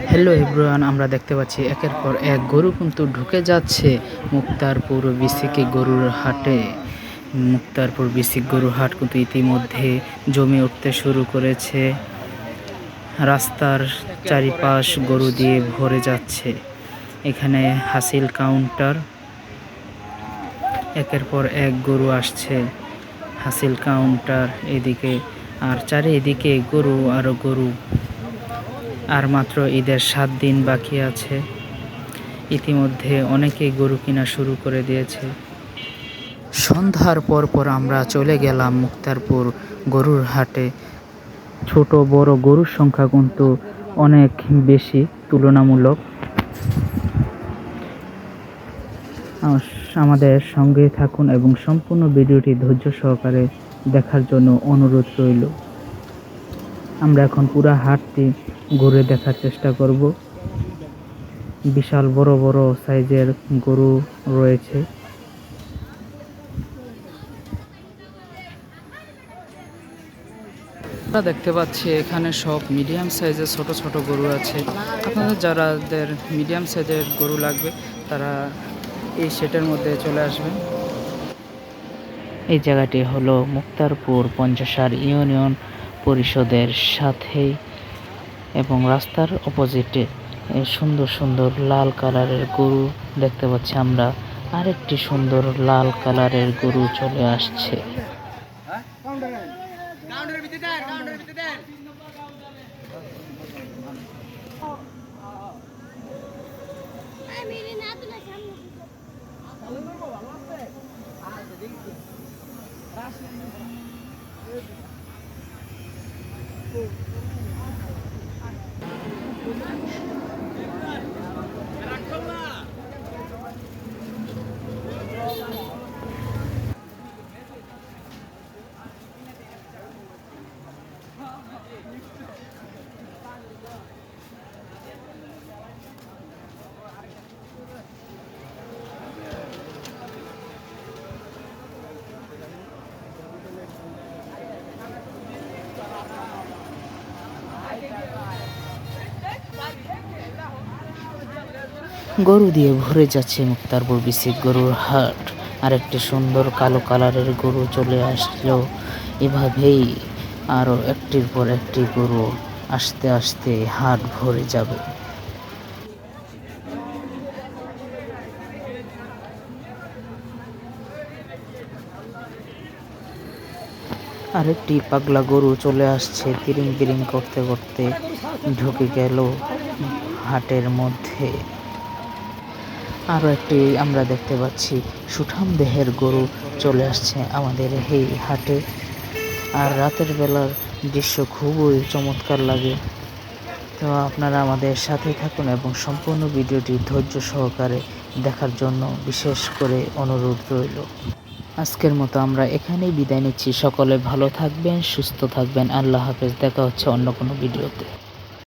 Hello everyone, আমরা দেখতে পাচ্ছি একের পর এক গরু কিন্তু ঢুকে যাচ্ছে মুক্তারপুর বিসিকে গরুর হাটে। মুক্তারপুর বিসিক গরুর হাট কিন্তু ইতিমধ্যে জমে উঠতে শুরু করেছে। রাস্তার চারিপাশ গরু দিয়ে ভরে যাচ্ছে। এখানে হাসিল কাউন্টার, একের পর এক গরু আসছে। হাসিল কাউন্টার এদিকে, আর চারিদিকে গরু আর গরু। আর মাত্র ঈদের 7 দিন বাকি আছে। ইতিমধ্যে অনেকেই গরু কিনা শুরু করে দিয়েছে। সন্ধ্যার পর আমরা চলে গেলাম মুক্তারপুর গরুর হাটে। ছোট বড় গরুর সংখ্যা কিন্তু অনেক বেশি তুলনামূলক। আমাদের সঙ্গে থাকুন এবং সম্পূর্ণ ভিডিওটি ধৈর্য সহকারে দেখার জন্য অনুরোধ রইল। আমরা এখন পুরা হাটটি ঘুরে দেখার চেষ্টা করব। বিশাল বড় বড় সাইজের গরু রয়েছে। আমরা দেখতে পাচ্ছি এখানে সব মিডিয়াম সাইজের ছোট ছোট গরু আছে। আপনাদের যাদের মিডিয়াম সাইজের গরু লাগবে তারা এই সেটের মধ্যে চলে আসবেন। এই জায়গাটি হলো মুক্তারপুর পঞ্চাশার ইউনিয়ন পরিষদের সাথেই, এবং রাস্তার অপোজিটে সুন্দর সুন্দর লাল কালারের গরু দেখতে পাচ্ছি আমরা। আরেকটি সুন্দর লাল কালারের গরু চলে আসছে। গরু দিয়ে ভরে যাচ্ছে মুক্তারপুর বিসিক গরুর হাট। আরেকটি সুন্দর কালো কালারের গরু চলে আসলো। এভাবেই আরো একটির পর একটি গরু আস্তে আস্তে হাট ভরে যাবে। আরেকটি পাগলা গরু চলে আসছে, তিরিং বিরিং করতে করতে ঢুকে গেল হাটের মধ্যে। আরো একটি আমরা দেখতে পাচ্ছি সুঠাম দেহের গরু চলে আসছে আমাদের এই হাটে। আর রাতের বেলার দৃশ্য খুবই চমৎকার লাগে। তো আপনারা আমাদের সাথে থাকুন এবং সম্পূর্ণ ভিডিওটি ধৈর্য সহকারে দেখার জন্য বিশেষ করে অনুরোধ রইল। আজকের মতো আমরা এখানেই বিদায় নিচ্ছি। সকলে ভালো থাকবেন, সুস্থ থাকবেন। আল্লাহ হাফেজ। দেখা হচ্ছে অন্য কোনো ভিডিওতে।